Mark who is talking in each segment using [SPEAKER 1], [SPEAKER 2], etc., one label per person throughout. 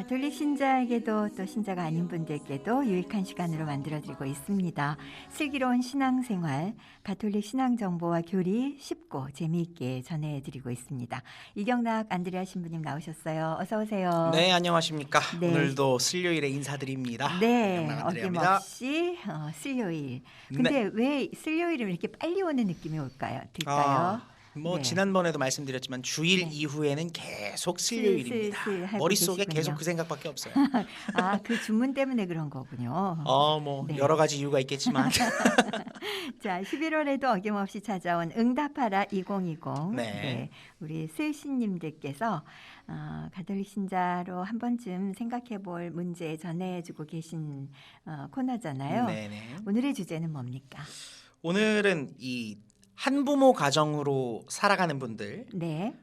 [SPEAKER 1] 가톨릭 신자에게도 또 신자가 아닌 분들께도 유익한 시간으로 만들어드리고 있습니다. 슬기로운 신앙생활, 가톨릭 신앙 정보와 교리 쉽고 재미있게 전해드리고 있습니다. 이경락 안드레아 신부님 나오셨어요. 어서 오세요.
[SPEAKER 2] 네, 안녕하십니까.
[SPEAKER 1] 네.
[SPEAKER 2] 오늘도 슬요일에 인사드립니다.
[SPEAKER 1] 네,
[SPEAKER 2] 이경락 안드레아입니다.
[SPEAKER 1] 어김없이 슬요일. 근데 왜 슬요일이면 이렇게 빨리 오는 느낌이 들까요? 네.
[SPEAKER 2] 지난번에도 말씀드렸지만 주일
[SPEAKER 1] 네.
[SPEAKER 2] 이후에는 계속 슬요일입니다.
[SPEAKER 1] 슬슬 하고
[SPEAKER 2] 머릿속에
[SPEAKER 1] 계시군요.
[SPEAKER 2] 계속 그 생각밖에 없어요.
[SPEAKER 1] 그 주문 때문에 그런 거군요. 네.
[SPEAKER 2] 여러 가지 이유가 있겠지만.
[SPEAKER 1] 자, 11월에도 어김없이 찾아온 응답하라 2020.
[SPEAKER 2] 네.
[SPEAKER 1] 우리 스시님들께서 가톨릭 신자로 한 번쯤 생각해 볼 문제 전해주고 계신 코너잖아요.
[SPEAKER 2] 네네.
[SPEAKER 1] 오늘의 주제는 뭡니까?
[SPEAKER 2] 오늘은 이 한부모 가정으로 살아가는 분들,
[SPEAKER 1] 네.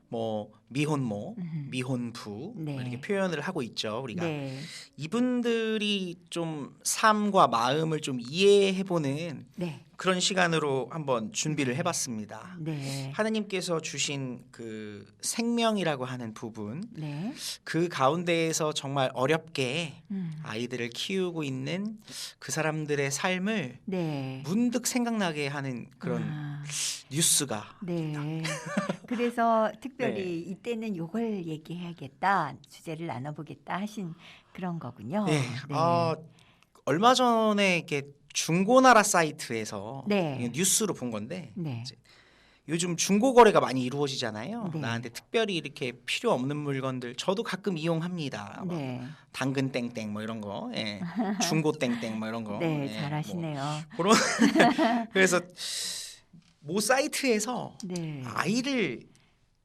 [SPEAKER 2] 미혼모, 미혼부
[SPEAKER 1] 네.
[SPEAKER 2] 이렇게 표현을 하고 있죠. 우리가
[SPEAKER 1] 네.
[SPEAKER 2] 이분들이 좀 삶과 마음을 좀 이해해보는
[SPEAKER 1] 네.
[SPEAKER 2] 그런 시간으로 한번 준비를 해봤습니다.
[SPEAKER 1] 네.
[SPEAKER 2] 하느님께서 주신 그 생명이라고 하는 부분,
[SPEAKER 1] 네.
[SPEAKER 2] 그 가운데에서 정말 어렵게
[SPEAKER 1] 음.
[SPEAKER 2] 아이들을 키우고 있는 그 사람들의 삶을
[SPEAKER 1] 네.
[SPEAKER 2] 문득 생각나게 하는 그런 뉴스가.
[SPEAKER 1] 네. 그래서 특별히 이때는 요걸 얘기해야겠다, 주제를 나눠보겠다 하신 그런 거군요.
[SPEAKER 2] 네.
[SPEAKER 1] 네.
[SPEAKER 2] 얼마 전에 이렇게 중고나라 사이트에서
[SPEAKER 1] 네.
[SPEAKER 2] 뉴스로 본 건데
[SPEAKER 1] 네.
[SPEAKER 2] 이제 요즘 중고 거래가 많이 이루어지잖아요.
[SPEAKER 1] 네.
[SPEAKER 2] 나한테 특별히 이렇게 필요 없는 물건들 저도 가끔 이용합니다.
[SPEAKER 1] 네.
[SPEAKER 2] 당근 땡땡 이런 거, 예. 중고 땡땡 이런 거.
[SPEAKER 1] 네,
[SPEAKER 2] 예.
[SPEAKER 1] 잘하시네요.
[SPEAKER 2] 그런 그래서 모 사이트에서
[SPEAKER 1] 네.
[SPEAKER 2] 아이를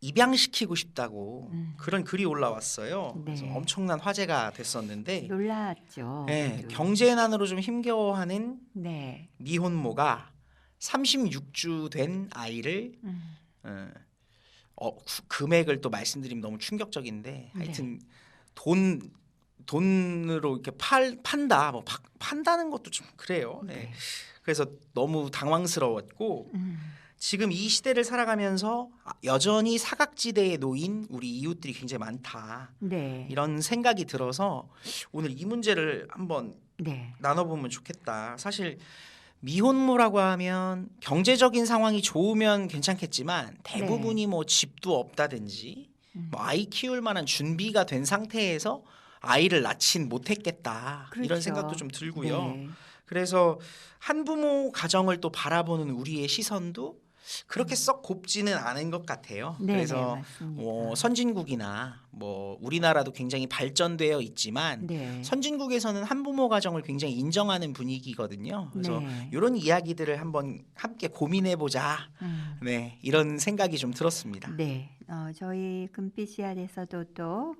[SPEAKER 2] 입양시키고 싶다고 그런 글이 올라왔어요.
[SPEAKER 1] 네.
[SPEAKER 2] 그래서 엄청난 화제가 됐었는데,
[SPEAKER 1] 놀랐죠.
[SPEAKER 2] 예,
[SPEAKER 1] 모두.
[SPEAKER 2] 경제난으로 좀 힘겨워하는
[SPEAKER 1] 네.
[SPEAKER 2] 미혼모가 36주 된 아이를 금액을 또 말씀드리면 너무 충격적인데 하여튼 돈으로 이렇게 판다 판다는 것도 좀 그래요. 네. 그래서 너무 당황스러웠고 지금 이 시대를 살아가면서 여전히 사각지대에 놓인 우리 이웃들이 굉장히 많다.
[SPEAKER 1] 네.
[SPEAKER 2] 이런 생각이 들어서 오늘 이 문제를 한번
[SPEAKER 1] 네.
[SPEAKER 2] 나눠보면 좋겠다. 사실 미혼모라고 하면 경제적인 상황이 좋으면 괜찮겠지만 대부분이 집도 없다든지 아이 키울 만한 준비가 된 상태에서 아이를 낳진 못했겠다.
[SPEAKER 1] 그렇죠.
[SPEAKER 2] 이런 생각도 좀 들고요.
[SPEAKER 1] 네.
[SPEAKER 2] 그래서 한부모 가정을 또 바라보는 우리의 시선도 그렇게 썩 곱지는 않은 것 같아요.
[SPEAKER 1] 네,
[SPEAKER 2] 그래서
[SPEAKER 1] 네, 맞습니다.
[SPEAKER 2] 선진국이나 우리나라도 굉장히 발전되어 있지만
[SPEAKER 1] 네.
[SPEAKER 2] 선진국에서는 한부모 가정을 굉장히 인정하는 분위기거든요. 그래서
[SPEAKER 1] 네.
[SPEAKER 2] 이런 이야기들을 한번 함께 고민해 보자. 네, 이런 생각이 좀 들었습니다.
[SPEAKER 1] 네. 저희 금빛 씨앗에서도 또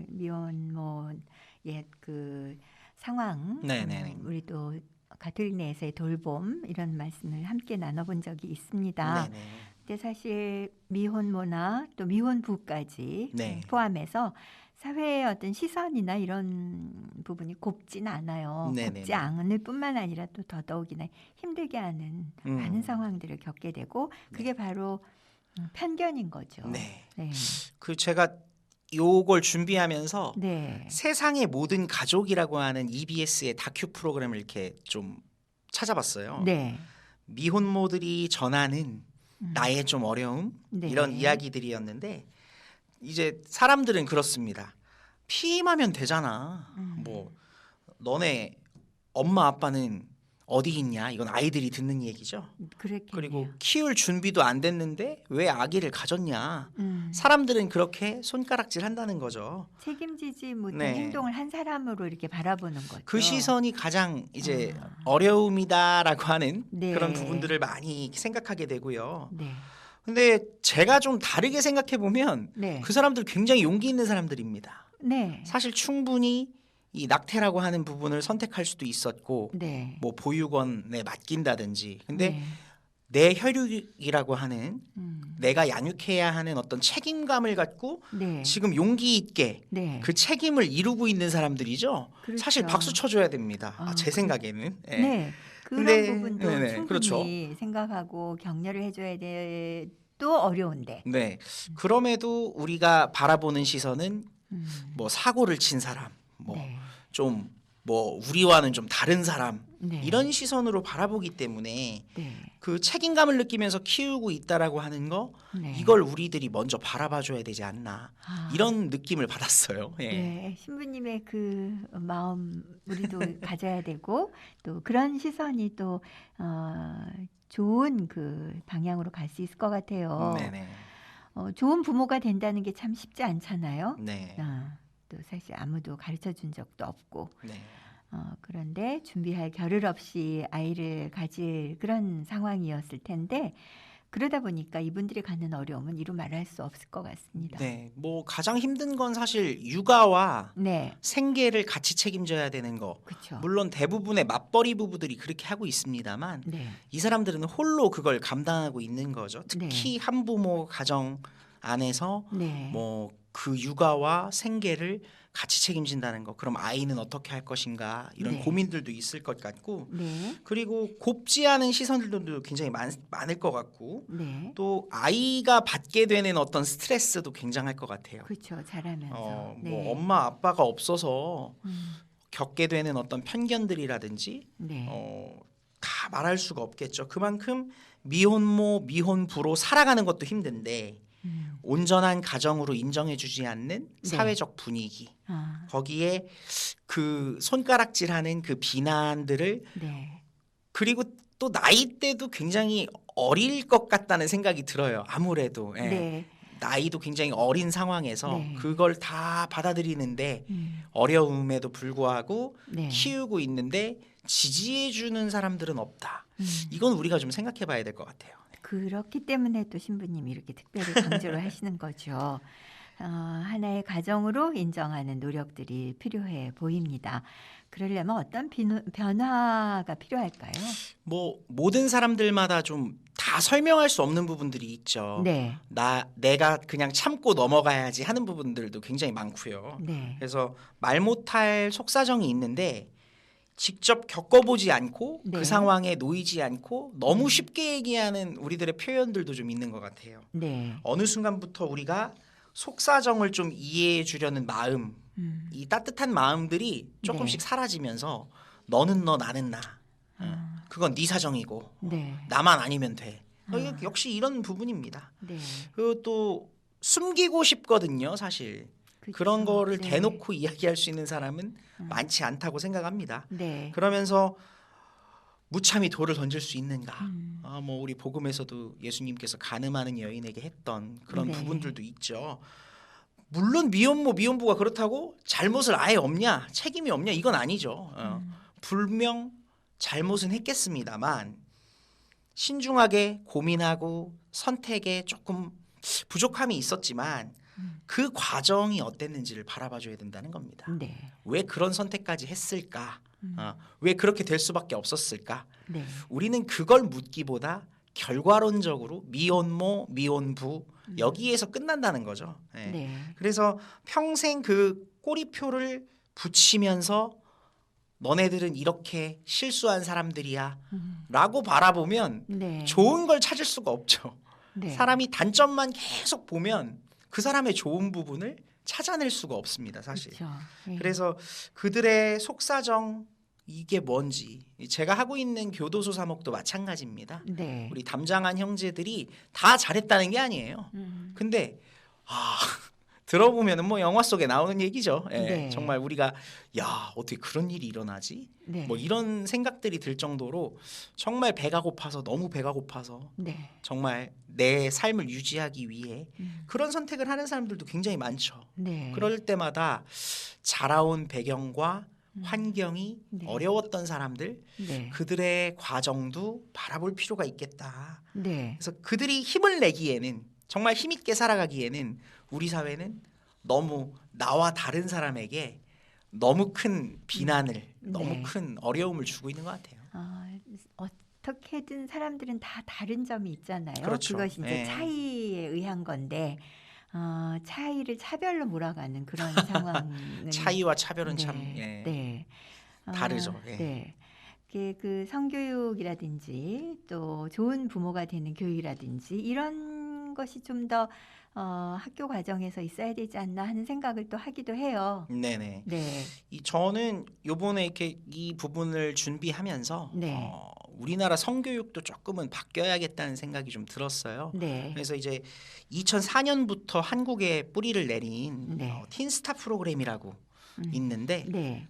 [SPEAKER 1] 미혼모의 그 상황,
[SPEAKER 2] 네네네.
[SPEAKER 1] 우리 또 가톨릭 내에서의 돌봄 이런 말씀을 함께 나눠본 적이 있습니다.
[SPEAKER 2] 네네.
[SPEAKER 1] 근데 사실 미혼모나 또 미혼부까지
[SPEAKER 2] 네.
[SPEAKER 1] 포함해서 사회의 어떤 시선이나 이런 부분이 곱지는 않아요.
[SPEAKER 2] 네네네.
[SPEAKER 1] 곱지 않을 뿐만 아니라 또 더더욱이나 힘들게 하는 많은 상황들을 겪게 되고 그게 바로 편견인 거죠.
[SPEAKER 2] 네.
[SPEAKER 1] 네.
[SPEAKER 2] 제가 요걸 준비하면서
[SPEAKER 1] 네.
[SPEAKER 2] 세상의 모든 가족이라고 하는 EBS의 다큐 프로그램을 이렇게 좀 찾아봤어요.
[SPEAKER 1] 네.
[SPEAKER 2] 미혼모들이 전하는 나의 좀 어려움
[SPEAKER 1] 네.
[SPEAKER 2] 이런 이야기들이었는데 이제 사람들은 그렇습니다. 피임하면 되잖아. 너네 엄마 아빠는 어디 있냐? 이건 아이들이 듣는 얘기죠.
[SPEAKER 1] 그랬겠네요.
[SPEAKER 2] 그리고 키울 준비도 안 됐는데 왜 아기를 가졌냐?
[SPEAKER 1] 음.
[SPEAKER 2] 사람들은 그렇게 손가락질 한다는 거죠.
[SPEAKER 1] 책임지지 못한
[SPEAKER 2] 네.
[SPEAKER 1] 행동을 한 사람으로 이렇게 바라보는 거죠.
[SPEAKER 2] 그 시선이 가장 이제 어려움이다라고 하는
[SPEAKER 1] 네.
[SPEAKER 2] 그런 부분들을 많이 생각하게 되고요.
[SPEAKER 1] 네.
[SPEAKER 2] 근데 제가 좀 다르게 생각해 보면
[SPEAKER 1] 네.
[SPEAKER 2] 그 사람들 굉장히 용기 있는 사람들입니다.
[SPEAKER 1] 네.
[SPEAKER 2] 사실 충분히 이 낙태라고 하는 부분을 선택할 수도 있었고
[SPEAKER 1] 네.
[SPEAKER 2] 보육원에 맡긴다든지 근데
[SPEAKER 1] 네.
[SPEAKER 2] 내 혈육이라고 하는 내가 양육해야 하는 어떤 책임감을 갖고
[SPEAKER 1] 네.
[SPEAKER 2] 지금 용기 있게
[SPEAKER 1] 네.
[SPEAKER 2] 그 책임을 이루고 있는 사람들이죠.
[SPEAKER 1] 그렇죠.
[SPEAKER 2] 사실 박수 쳐줘야 됩니다. 제 생각에는. 예.
[SPEAKER 1] 네. 그런
[SPEAKER 2] 근데-
[SPEAKER 1] 부분도
[SPEAKER 2] 네네,
[SPEAKER 1] 충분히
[SPEAKER 2] 그렇죠.
[SPEAKER 1] 생각하고 격려를 해줘야 돼. 또 어려운데.
[SPEAKER 2] 네. 그럼에도 우리가 바라보는 시선은 뭐 사고를 친 사람, 뭐
[SPEAKER 1] 네.
[SPEAKER 2] 좀 뭐 우리와는 좀 다른 사람
[SPEAKER 1] 네.
[SPEAKER 2] 이런 시선으로 바라보기 때문에
[SPEAKER 1] 네.
[SPEAKER 2] 그 책임감을 느끼면서 키우고 있다라고 하는 거
[SPEAKER 1] 네.
[SPEAKER 2] 이걸 우리들이 먼저 바라봐줘야 되지 않나
[SPEAKER 1] 아.
[SPEAKER 2] 이런 느낌을 받았어요. 예.
[SPEAKER 1] 네, 신부님의 그 마음 우리도 가져야 되고 또 그런 시선이 또 좋은 그 방향으로 갈 수 있을 것 같아요.
[SPEAKER 2] 네네.
[SPEAKER 1] 좋은 부모가 된다는 게 참 쉽지 않잖아요.
[SPEAKER 2] 네.
[SPEAKER 1] 또 사실 아무도 가르쳐 준 적도 없고
[SPEAKER 2] 네.
[SPEAKER 1] 그런데 준비할 겨를 없이 아이를 가질 그런 상황이었을 텐데 그러다 보니까 이분들이 갖는 어려움은 이루 말할 수 없을 것 같습니다.
[SPEAKER 2] 네. 뭐 가장 힘든 건 사실 육아와
[SPEAKER 1] 네,
[SPEAKER 2] 생계를 같이 책임져야 되는 거.
[SPEAKER 1] 그렇죠.
[SPEAKER 2] 물론 대부분의 맞벌이 부부들이 그렇게 하고 있습니다만
[SPEAKER 1] 네,
[SPEAKER 2] 이 사람들은 홀로 그걸 감당하고 있는 거죠. 특히
[SPEAKER 1] 네.
[SPEAKER 2] 한부모 가정 안에서
[SPEAKER 1] 네.
[SPEAKER 2] 뭐 그 육아와 생계를 같이 책임진다는 거. 그럼 아이는 어떻게 할 것인가 이런
[SPEAKER 1] 네.
[SPEAKER 2] 고민들도 있을 것 같고
[SPEAKER 1] 네,
[SPEAKER 2] 그리고 곱지 않은 시선들도 굉장히 많을 것 같고
[SPEAKER 1] 네,
[SPEAKER 2] 또 아이가 받게 되는 어떤 스트레스도 굉장할 것 같아요.
[SPEAKER 1] 그렇죠. 잘하면서.
[SPEAKER 2] 뭐
[SPEAKER 1] 네,
[SPEAKER 2] 엄마 아빠가 없어서
[SPEAKER 1] 음,
[SPEAKER 2] 겪게 되는 어떤 편견들이라든지
[SPEAKER 1] 네,
[SPEAKER 2] 다 말할 수가 없겠죠. 그만큼 미혼모 미혼부로 살아가는 것도 힘든데 온전한 가정으로 인정해주지 않는
[SPEAKER 1] 네.
[SPEAKER 2] 사회적 분위기
[SPEAKER 1] 아,
[SPEAKER 2] 거기에 그 손가락질하는 그 비난들을
[SPEAKER 1] 네,
[SPEAKER 2] 그리고 또 나이대도 굉장히 어릴 것 같다는 생각이 들어요. 아무래도 예.
[SPEAKER 1] 네,
[SPEAKER 2] 나이도 굉장히 어린 상황에서
[SPEAKER 1] 네.
[SPEAKER 2] 그걸 다 받아들이는데
[SPEAKER 1] 음,
[SPEAKER 2] 어려움에도 불구하고
[SPEAKER 1] 네,
[SPEAKER 2] 키우고 있는데 지지해주는 사람들은 없다.
[SPEAKER 1] 음.
[SPEAKER 2] 이건 우리가 좀 생각해봐야 될 것 같아요.
[SPEAKER 1] 그렇기 때문에 또 신부님이 이렇게 특별히 강조를 하시는 거죠. 하나의 가정으로 인정하는 노력들이 필요해 보입니다. 그러려면 어떤 변화가 필요할까요?
[SPEAKER 2] 뭐 모든 사람들마다 좀 다 설명할 수 없는 부분들이 있죠.
[SPEAKER 1] 네,
[SPEAKER 2] 내가 그냥 참고 넘어가야지 하는 부분들도 굉장히 많고요.
[SPEAKER 1] 네,
[SPEAKER 2] 그래서 말 못할 속사정이 있는데 직접 겪어보지 않고
[SPEAKER 1] 네.
[SPEAKER 2] 그 상황에 놓이지 않고 너무 쉽게 얘기하는 우리들의 표현들도 좀 있는 것 같아요.
[SPEAKER 1] 네,
[SPEAKER 2] 어느 순간부터 우리가 속사정을 좀 이해해 주려는 마음,
[SPEAKER 1] 음,
[SPEAKER 2] 이 따뜻한 마음들이 조금씩 사라지면서 너는 너 나는 나. 그건 네 사정이고
[SPEAKER 1] 네,
[SPEAKER 2] 나만 아니면 돼. 역시 이런 부분입니다.
[SPEAKER 1] 네.
[SPEAKER 2] 그리고 또 숨기고 싶거든요, 사실. 그런
[SPEAKER 1] 그쵸.
[SPEAKER 2] 거를
[SPEAKER 1] 네.
[SPEAKER 2] 대놓고 이야기할 수 있는 사람은 많지 않다고 생각합니다.
[SPEAKER 1] 네.
[SPEAKER 2] 그러면서 무참히 돌을 던질 수 있는가?
[SPEAKER 1] 음.
[SPEAKER 2] 뭐 우리 복음에서도 예수님께서 가늠하는 여인에게 했던 그런
[SPEAKER 1] 네.
[SPEAKER 2] 부분들도 있죠. 물론 미혼모 미혼부가 그렇다고 잘못을 아예 없냐, 책임이 없냐 이건 아니죠. 분명 잘못은 했겠습니다만 신중하게 고민하고 선택에 조금 부족함이 있었지만 그 과정이 어땠는지를 바라봐줘야 된다는 겁니다.
[SPEAKER 1] 네.
[SPEAKER 2] 왜 그런 선택까지 했을까? 왜 그렇게 될 수밖에 없었을까?
[SPEAKER 1] 네.
[SPEAKER 2] 우리는 그걸 묻기보다 결과론적으로 미혼모, 미혼부 여기에서 끝난다는 거죠. 예.
[SPEAKER 1] 네.
[SPEAKER 2] 그래서 평생 그 꼬리표를 붙이면서 너네들은 이렇게 실수한 사람들이야 라고 바라보면
[SPEAKER 1] 네.
[SPEAKER 2] 좋은 걸 찾을 수가 없죠.
[SPEAKER 1] 네.
[SPEAKER 2] 사람이 단점만 계속 보면 그 사람의 좋은 부분을 찾아낼 수가 없습니다. 사실.
[SPEAKER 1] 그렇죠. 네.
[SPEAKER 2] 그래서 그들의 속사정 이게 뭔지 제가 하고 있는 교도소 사목도 마찬가지입니다.
[SPEAKER 1] 네.
[SPEAKER 2] 우리 담장한 형제들이 다 잘했다는 게 아니에요. 근데 들어보면은 뭐 영화 속에 나오는 얘기죠. 예,
[SPEAKER 1] 네.
[SPEAKER 2] 정말 우리가 야 어떻게 그런 일이 일어나지?
[SPEAKER 1] 네.
[SPEAKER 2] 뭐 이런 생각들이 들 정도로 정말 배가 고파서 너무 배가 고파서
[SPEAKER 1] 네.
[SPEAKER 2] 정말 내 삶을 유지하기 위해 그런 선택을 하는 사람들도 굉장히 많죠.
[SPEAKER 1] 네.
[SPEAKER 2] 그럴 때마다 자라온 배경과 환경이
[SPEAKER 1] 네.
[SPEAKER 2] 어려웠던 사람들
[SPEAKER 1] 네.
[SPEAKER 2] 그들의 과정도 바라볼 필요가 있겠다.
[SPEAKER 1] 네.
[SPEAKER 2] 그래서 그들이 힘을 내기에는 정말 힘있게 살아가기에는 우리 사회는 너무 나와 다른 사람에게 너무 큰 비난을 너무
[SPEAKER 1] 네.
[SPEAKER 2] 큰 어려움을 주고 있는 것 같아요.
[SPEAKER 1] 어떻게든 사람들은 다 다른 점이 있잖아요.
[SPEAKER 2] 그렇죠.
[SPEAKER 1] 그것이 이제
[SPEAKER 2] 네.
[SPEAKER 1] 차이에 의한 건데 차이를 차별로 몰아가는 그런 상황은
[SPEAKER 2] 차이와 차별은
[SPEAKER 1] 네.
[SPEAKER 2] 참 예,
[SPEAKER 1] 네.
[SPEAKER 2] 다르죠. 예.
[SPEAKER 1] 네. 그 성교육이라든지 또 좋은 부모가 되는 교육이라든지 이런 것이 좀 더 학교 과정에서 있어야 되지 않나 하는 생각을 또 하기도 해요.
[SPEAKER 2] 네네.
[SPEAKER 1] 네,
[SPEAKER 2] 저는 요번에 이렇게 이 부분을 준비하면서
[SPEAKER 1] 네.
[SPEAKER 2] 우리나라 성교육도 조금은 바뀌어야겠다는 생각이 좀 들었어요.
[SPEAKER 1] 네,
[SPEAKER 2] 그래서 이제 2004년부터 한국에 뿌리를 내린
[SPEAKER 1] 네.
[SPEAKER 2] 틴스타 프로그램이라고
[SPEAKER 1] 음,
[SPEAKER 2] 있는데
[SPEAKER 1] 네,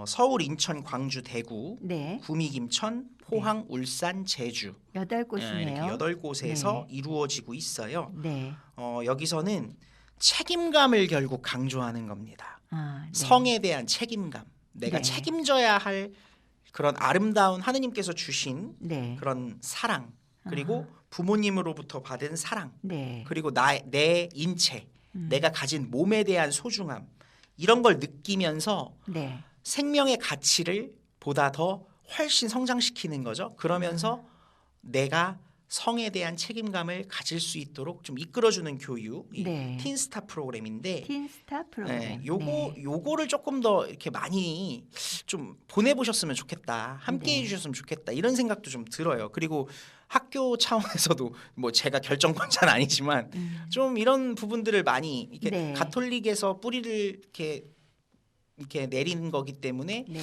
[SPEAKER 2] 서울, 인천, 광주, 대구,
[SPEAKER 1] 네.
[SPEAKER 2] 구미, 김천, 포항, 울산, 제주
[SPEAKER 1] 8곳이네요.
[SPEAKER 2] 이렇게 8곳에서
[SPEAKER 1] 네.
[SPEAKER 2] 이루어지고 있어요.
[SPEAKER 1] 네.
[SPEAKER 2] 여기서는 책임감을 결국 강조하는 겁니다.
[SPEAKER 1] 아, 네.
[SPEAKER 2] 성에 대한 책임감. 내가
[SPEAKER 1] 네.
[SPEAKER 2] 책임져야 할 그런 아름다운 하느님께서 주신
[SPEAKER 1] 네.
[SPEAKER 2] 그런 사랑, 그리고 부모님으로부터 받은 사랑,
[SPEAKER 1] 네.
[SPEAKER 2] 그리고 내 인체, 내가 가진 몸에 대한 소중함, 이런 걸 느끼면서
[SPEAKER 1] 네.
[SPEAKER 2] 생명의 가치를 보다 더 훨씬 성장시키는 거죠. 그러면서 내가 성에 대한 책임감을 가질 수 있도록 좀 이끌어주는 교육,
[SPEAKER 1] 네.
[SPEAKER 2] 틴스타 프로그램인데,
[SPEAKER 1] 틴스타 프로그램.
[SPEAKER 2] 요거를 조금 더 이렇게 많이 좀 보내보셨으면 좋겠다, 함께
[SPEAKER 1] 네.
[SPEAKER 2] 해주셨으면 좋겠다 이런 생각도 좀 들어요. 그리고 학교 차원에서도 뭐 제가 결정권자는 아니지만 좀 이런 부분들을 많이 이렇게
[SPEAKER 1] 네.
[SPEAKER 2] 가톨릭에서 뿌리를 이렇게 내리는 거기 때문에
[SPEAKER 1] 네.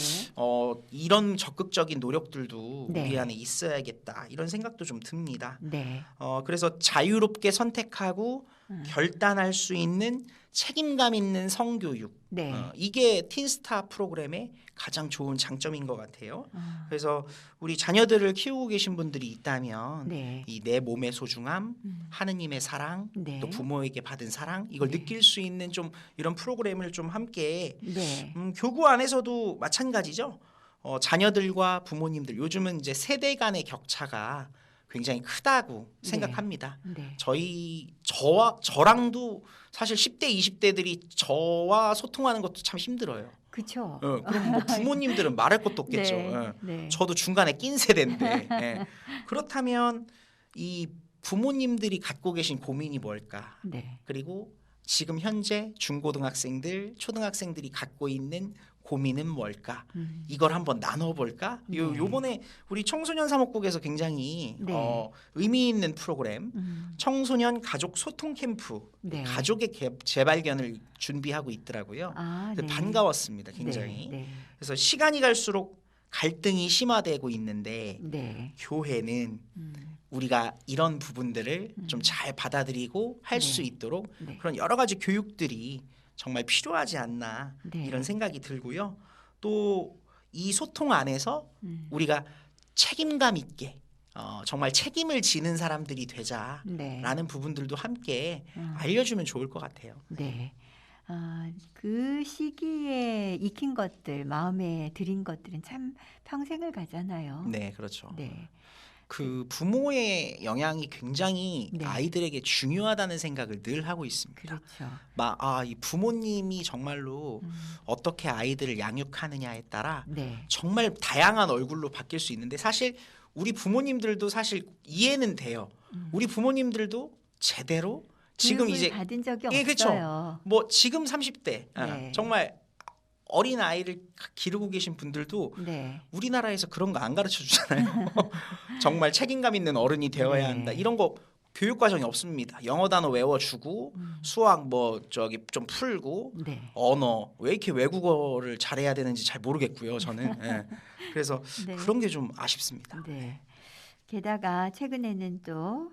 [SPEAKER 2] 이런 적극적인 노력들도
[SPEAKER 1] 네.
[SPEAKER 2] 우리 안에 있어야겠다 이런 생각도 좀 듭니다.
[SPEAKER 1] 네.
[SPEAKER 2] 그래서 자유롭게 선택하고 결단할 수 있는 책임감 있는 성교육.
[SPEAKER 1] 네.
[SPEAKER 2] 이게 틴스타 프로그램의 가장 좋은 장점인 것 같아요.
[SPEAKER 1] 아,
[SPEAKER 2] 그래서 우리 자녀들을 키우고 계신 분들이 있다면
[SPEAKER 1] 네.
[SPEAKER 2] 이 내 몸의 소중함, 하느님의 사랑,
[SPEAKER 1] 네.
[SPEAKER 2] 또 부모에게 받은 사랑 이걸
[SPEAKER 1] 네.
[SPEAKER 2] 느낄 수 있는 좀 이런 프로그램을 좀 함께
[SPEAKER 1] 네.
[SPEAKER 2] 교구 안에서도 마찬가지죠. 자녀들과 부모님들 요즘은 이제 세대 간의 격차가 굉장히 크다고
[SPEAKER 1] 네.
[SPEAKER 2] 생각합니다.
[SPEAKER 1] 네.
[SPEAKER 2] 저랑도 사실 10대, 20대들이 저와 소통하는 것도 참 힘들어요.
[SPEAKER 1] 그렇죠.
[SPEAKER 2] 그럼 뭐 부모님들은 말할 것도 없겠죠.
[SPEAKER 1] 네.
[SPEAKER 2] 예.
[SPEAKER 1] 네.
[SPEAKER 2] 저도 중간에 낀 세대인데 예. 그렇다면 이 부모님들이 갖고 계신 고민이 뭘까?
[SPEAKER 1] 네.
[SPEAKER 2] 그리고 지금 현재 중고등학생들, 초등학생들이 갖고 있는 고민은 뭘까? 이걸 한번 나눠볼까?
[SPEAKER 1] 네.
[SPEAKER 2] 요번에 우리 청소년 사목국에서 굉장히
[SPEAKER 1] 네.
[SPEAKER 2] 의미 있는 프로그램 청소년 가족 소통 캠프
[SPEAKER 1] 네.
[SPEAKER 2] 가족의 재발견을 준비하고 있더라고요.
[SPEAKER 1] 아,
[SPEAKER 2] 그래서
[SPEAKER 1] 네.
[SPEAKER 2] 반가웠습니다, 굉장히.
[SPEAKER 1] 네.
[SPEAKER 2] 그래서 시간이 갈수록 갈등이 심화되고 있는데
[SPEAKER 1] 네.
[SPEAKER 2] 교회는 우리가 이런 부분들을 좀 잘 받아들이고 할 수
[SPEAKER 1] 네.
[SPEAKER 2] 있도록
[SPEAKER 1] 네.
[SPEAKER 2] 그런 여러 가지 교육들이 정말 필요하지 않나
[SPEAKER 1] 네.
[SPEAKER 2] 이런 생각이 들고요. 또 이 소통 안에서 우리가 책임감 있게 정말 책임을 지는 사람들이 되자라는
[SPEAKER 1] 네.
[SPEAKER 2] 부분들도 함께 알려주면 좋을 것 같아요.
[SPEAKER 1] 네. 그 시기에 익힌 것들, 마음에 들인 것들은 참 평생을 가잖아요.
[SPEAKER 2] 네, 그렇죠.
[SPEAKER 1] 네.
[SPEAKER 2] 그 부모의 영향이 굉장히
[SPEAKER 1] 네.
[SPEAKER 2] 아이들에게 중요하다는 생각을 늘 하고 있습니다.
[SPEAKER 1] 그렇죠.
[SPEAKER 2] 이 부모님이 정말로 어떻게 아이들을 양육하느냐에 따라
[SPEAKER 1] 네.
[SPEAKER 2] 정말 다양한 얼굴로 바뀔 수 있는데 사실 우리 부모님들도 사실 이해는 돼요. 우리 부모님들도 제대로 지금
[SPEAKER 1] 교육을
[SPEAKER 2] 이제
[SPEAKER 1] 받은 적이
[SPEAKER 2] 예, 그쵸.
[SPEAKER 1] 없어요.
[SPEAKER 2] 뭐 지금 30대
[SPEAKER 1] 네.
[SPEAKER 2] 정말 어린 아이를 기르고 계신 분들도
[SPEAKER 1] 네.
[SPEAKER 2] 우리나라에서 그런 거 안 가르쳐 주잖아요. 정말 책임감 있는 어른이 되어야
[SPEAKER 1] 네.
[SPEAKER 2] 한다. 이런 거 교육 과정이 없습니다. 영어 단어 외워주고 수학 뭐 저기 좀 풀고
[SPEAKER 1] 네.
[SPEAKER 2] 언어 왜 이렇게 외국어를 잘해야 되는지 잘 모르겠고요. 저는 예. 그래서
[SPEAKER 1] 네.
[SPEAKER 2] 그런 게 좀 아쉽습니다.
[SPEAKER 1] 네. 게다가 최근에는 또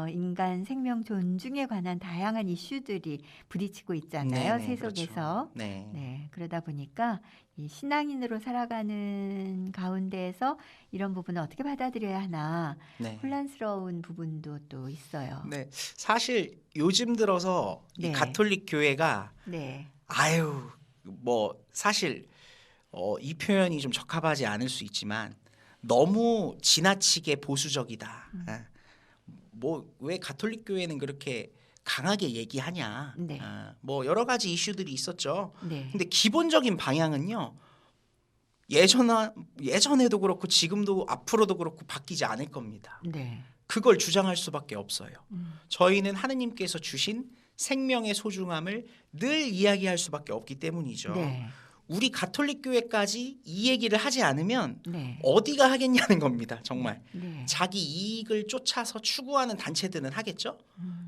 [SPEAKER 1] 인간 생명 존중에 관한 다양한 이슈들이 부딪히고 있잖아요.
[SPEAKER 2] 네네,
[SPEAKER 1] 세속에서.
[SPEAKER 2] 그렇죠. 네.
[SPEAKER 1] 네, 그러다 보니까 이 신앙인으로 살아가는 가운데에서 이런 부분을 어떻게 받아들여야 하나
[SPEAKER 2] 네.
[SPEAKER 1] 혼란스러운 부분도 또 있어요.
[SPEAKER 2] 네. 사실 요즘 들어서
[SPEAKER 1] 네.
[SPEAKER 2] 이 가톨릭 교회가
[SPEAKER 1] 네,
[SPEAKER 2] 뭐 사실 이 표현이 좀 적합하지 않을 수 있지만 너무 지나치게 보수적이다. 뭐 왜 가톨릭 교회는 그렇게 강하게 얘기하냐.
[SPEAKER 1] 네.
[SPEAKER 2] 뭐 여러 가지 이슈들이 있었죠.
[SPEAKER 1] 네,
[SPEAKER 2] 근데 기본적인 방향은요. 예전에도 그렇고 지금도 앞으로도 그렇고 바뀌지 않을 겁니다.
[SPEAKER 1] 네,
[SPEAKER 2] 그걸 주장할 수밖에 없어요. 저희는 하느님께서 주신 생명의 소중함을 늘 이야기할 수밖에 없기 때문이죠.
[SPEAKER 1] 네,
[SPEAKER 2] 우리 가톨릭 교회까지 이 얘기를 하지 않으면
[SPEAKER 1] 네,
[SPEAKER 2] 어디가 하겠냐는 겁니다. 정말
[SPEAKER 1] 네,
[SPEAKER 2] 자기 이익을 쫓아서 추구하는 단체들은 하겠죠.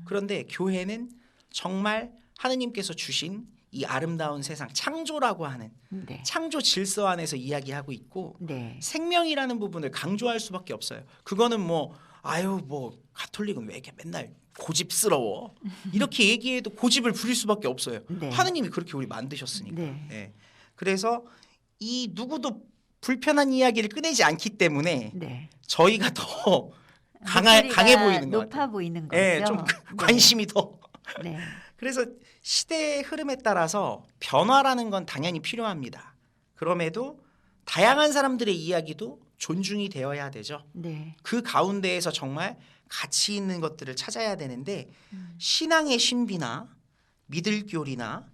[SPEAKER 2] 그런데 교회는 정말 하느님께서 주신 이 아름다운 세상 창조라고 하는
[SPEAKER 1] 네.
[SPEAKER 2] 창조 질서 안에서 이야기하고 있고
[SPEAKER 1] 네.
[SPEAKER 2] 생명이라는 부분을 강조할 수밖에 없어요. 그거는 뭐 아유 뭐 가톨릭은 왜 이렇게 맨날 고집스러워 이렇게 얘기해도 고집을 부릴 수밖에 없어요.
[SPEAKER 1] 네.
[SPEAKER 2] 하느님이 그렇게 우리 만드셨으니까.
[SPEAKER 1] 네.
[SPEAKER 2] 예. 그래서 이 누구도 불편한 이야기를 꺼내지 않기 때문에
[SPEAKER 1] 네.
[SPEAKER 2] 저희가 더
[SPEAKER 1] 목소리가
[SPEAKER 2] 강해 보이는 것
[SPEAKER 1] 높아
[SPEAKER 2] 같아요.
[SPEAKER 1] 보이는 거죠.
[SPEAKER 2] 예, 좀 관심이 더.
[SPEAKER 1] 네.
[SPEAKER 2] 그래서 시대의 흐름에 따라서 변화라는 건 당연히 필요합니다. 그럼에도 다양한 사람들의 이야기도 존중이 되어야 되죠.
[SPEAKER 1] 네.
[SPEAKER 2] 그 가운데에서 정말 가치 있는 것들을 찾아야 되는데 신앙의 신비나 믿을교리나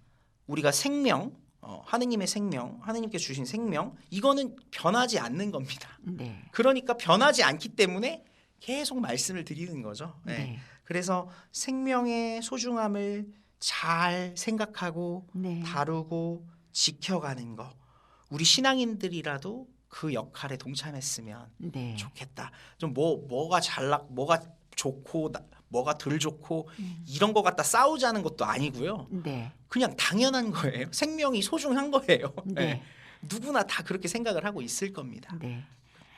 [SPEAKER 2] 우리가 생명, 하느님의 생명, 하느님께 주신 생명 이거는 변하지 않는 겁니다.
[SPEAKER 1] 네.
[SPEAKER 2] 그러니까 변하지 않기 때문에 계속 말씀을 드리는 거죠. 네.
[SPEAKER 1] 네.
[SPEAKER 2] 그래서 생명의 소중함을 잘 생각하고
[SPEAKER 1] 네.
[SPEAKER 2] 다루고 지켜가는 거. 우리 신앙인들이라도 그 역할에 동참했으면
[SPEAKER 1] 네.
[SPEAKER 2] 좋겠다. 좀 뭐가 뭐가 좋고 뭐가 덜 좋고 이런 거 갖다 싸우자는 것도 아니고요.
[SPEAKER 1] 네.
[SPEAKER 2] 그냥 당연한 거예요. 생명이 소중한 거예요.
[SPEAKER 1] 네.
[SPEAKER 2] 네. 누구나 다 그렇게 생각을 하고 있을 겁니다.
[SPEAKER 1] 네.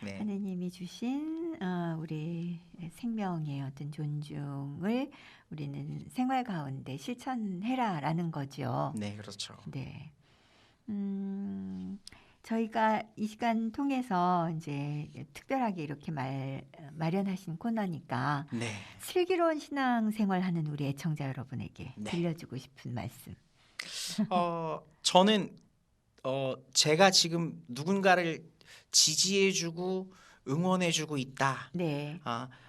[SPEAKER 2] 네.
[SPEAKER 1] 하느님이 주신 우리 생명의 어떤 존중을 우리는 생활 가운데 실천해라라는 거죠.
[SPEAKER 2] 네, 그렇죠.
[SPEAKER 1] 네. 저희가 이 시간 통해서 이제 특별하게 이렇게 마련하신 코너니까
[SPEAKER 2] 네.
[SPEAKER 1] 슬기로운 신앙생활하는 우리 애청자 여러분에게
[SPEAKER 2] 네.
[SPEAKER 1] 들려주고 싶은 말씀.
[SPEAKER 2] 저는 제가 지금 누군가를 지지해주고 응원해주고 있다.
[SPEAKER 1] 네.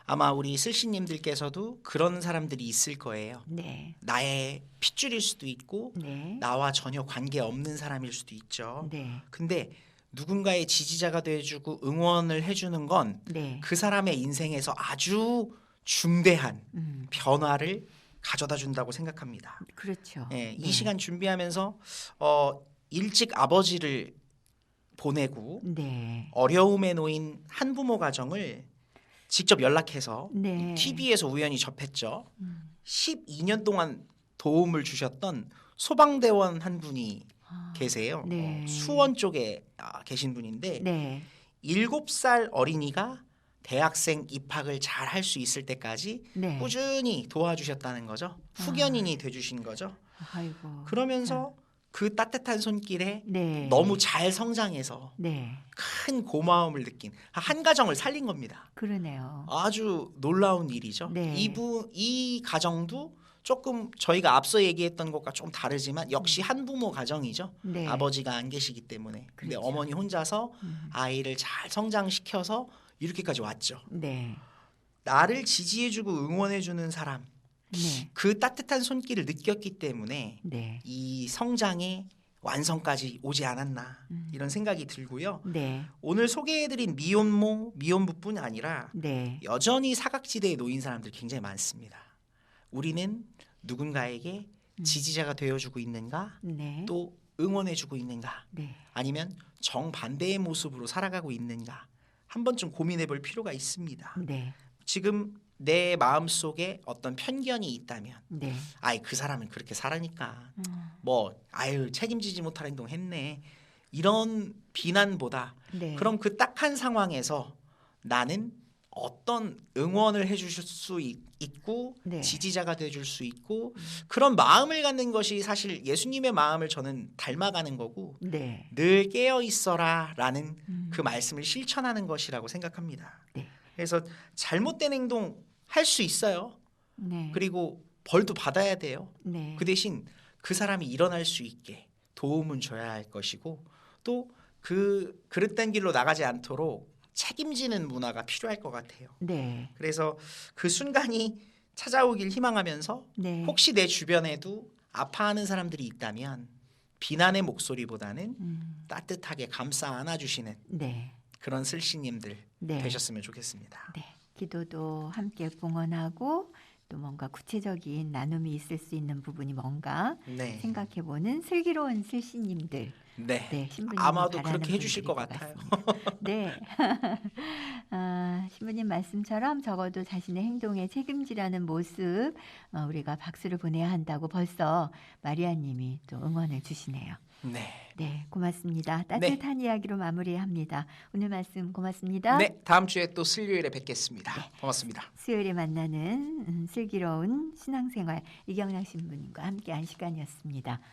[SPEAKER 2] 아마 우리 슬씨님들께서도 그런 사람들이 있을 거예요.
[SPEAKER 1] 네.
[SPEAKER 2] 나의 핏줄일 수도 있고
[SPEAKER 1] 네.
[SPEAKER 2] 나와 전혀 관계 없는 사람일 수도 있죠.
[SPEAKER 1] 네.
[SPEAKER 2] 근데 누군가의 지지자가 돼주고 응원을 해주는 건
[SPEAKER 1] 네.
[SPEAKER 2] 그 사람의 인생에서 아주 중대한 변화를 가져다 준다고 생각합니다.
[SPEAKER 1] 그렇죠.
[SPEAKER 2] 예, 이
[SPEAKER 1] 네.
[SPEAKER 2] 시간 준비하면서 일찍 아버지를 보내고
[SPEAKER 1] 네.
[SPEAKER 2] 어려움에 놓인 한부모 가정을 직접 연락해서
[SPEAKER 1] 네.
[SPEAKER 2] TV에서 우연히 접했죠. 12년 동안 도움을 주셨던 소방대원 한 분이 계세요.
[SPEAKER 1] 네.
[SPEAKER 2] 수원 쪽에 계신 분인데
[SPEAKER 1] 네.
[SPEAKER 2] 7살 어린이가 대학생 입학을 잘 할 수 있을 때까지
[SPEAKER 1] 네.
[SPEAKER 2] 꾸준히 도와주셨다는 거죠. 후견인이 돼주신 거죠.
[SPEAKER 1] 아이고.
[SPEAKER 2] 그러면서 그 따뜻한 손길에
[SPEAKER 1] 네.
[SPEAKER 2] 너무 잘 성장해서
[SPEAKER 1] 네.
[SPEAKER 2] 큰 고마움을 느낀 한 가정을 살린 겁니다.
[SPEAKER 1] 그러네요.
[SPEAKER 2] 아주 놀라운 일이죠.
[SPEAKER 1] 네.
[SPEAKER 2] 이 가정도 조금 저희가 앞서 얘기했던 것과 좀 다르지만 역시 한부모 가정이죠.
[SPEAKER 1] 네. 아버지가
[SPEAKER 2] 아버지가 안 계시기 때문에. 근데
[SPEAKER 1] 그렇죠.
[SPEAKER 2] 어머니 혼자서 아이를 잘 성장시켜서 이렇게까지 왔죠.
[SPEAKER 1] 네.
[SPEAKER 2] 나를 지지해주고 응원해주는 사람,
[SPEAKER 1] 네.
[SPEAKER 2] 그 따뜻한 손길을 느꼈기 때문에
[SPEAKER 1] 네.
[SPEAKER 2] 이 성장의 완성까지 오지 않았나 이런 생각이 들고요.
[SPEAKER 1] 네.
[SPEAKER 2] 오늘 소개해드린 미혼부뿐 아니라
[SPEAKER 1] 네.
[SPEAKER 2] 여전히 사각지대에 놓인 사람들 굉장히 많습니다. 우리는 누군가에게 지지자가 되어주고 있는가?
[SPEAKER 1] 네.
[SPEAKER 2] 또 응원해주고 있는가?
[SPEAKER 1] 네.
[SPEAKER 2] 아니면 정반대의 모습으로 살아가고 있는가? 한 번쯤 고민해볼 필요가 있습니다.
[SPEAKER 1] 네.
[SPEAKER 2] 지금 내 마음속에 어떤 편견이 있다면
[SPEAKER 1] 네.
[SPEAKER 2] 아이 그 사람은 그렇게 살아니까 뭐 아유 책임지지 못할 행동 했네 이런 비난보다
[SPEAKER 1] 네.
[SPEAKER 2] 그럼 그 딱한 상황에서 나는 어떤 응원을 해주실 수 있고
[SPEAKER 1] 네.
[SPEAKER 2] 지지자가 돼줄 수 있고 그런 마음을 갖는 것이 사실 예수님의 마음을 저는 닮아가는 거고
[SPEAKER 1] 네.
[SPEAKER 2] 늘 깨어 있어라라는 그 말씀을 실천하는 것이라고 생각합니다.
[SPEAKER 1] 네.
[SPEAKER 2] 그래서 잘못된 행동 할 수 있어요.
[SPEAKER 1] 네.
[SPEAKER 2] 그리고 벌도 받아야 돼요.
[SPEAKER 1] 네.
[SPEAKER 2] 그 대신 그 사람이 일어날 수 있게 도움은 줘야 할 것이고 또 그 그릇된 길로 나가지 않도록 책임지는 문화가 필요할 것 같아요.
[SPEAKER 1] 네.
[SPEAKER 2] 그래서 그 순간이 찾아오길 희망하면서
[SPEAKER 1] 네.
[SPEAKER 2] 혹시 내 주변에도 아파하는 사람들이 있다면 비난의 목소리보다는 따뜻하게 감싸 안아주시는
[SPEAKER 1] 네.
[SPEAKER 2] 그런 슬씨님들
[SPEAKER 1] 네.
[SPEAKER 2] 되셨으면 좋겠습니다.
[SPEAKER 1] 네. 기도도 함께 봉헌하고 또 뭔가 구체적인 나눔이 있을 수 있는 부분이 뭔가
[SPEAKER 2] 네.
[SPEAKER 1] 생각해보는 슬기로운 슬씨님들.
[SPEAKER 2] 네.
[SPEAKER 1] 네, 신부님
[SPEAKER 2] 아마도 그렇게 해주실 것 같아요.
[SPEAKER 1] 네. 신부님 말씀처럼 적어도 자신의 행동에 책임지라는 모습 우리가 박수를 보내야 한다고 벌써 마리아님이 또 응원을 주시네요.
[SPEAKER 2] 네.
[SPEAKER 1] 네, 고맙습니다. 따뜻한 이야기로 마무리합니다. 오늘 말씀 고맙습니다.
[SPEAKER 2] 네, 다음 주에 또 수요일에 뵙겠습니다. 고맙습니다.
[SPEAKER 1] 수요일에 만나는 슬기로운 신앙생활 이경락 신부님과 함께한 시간이었습니다.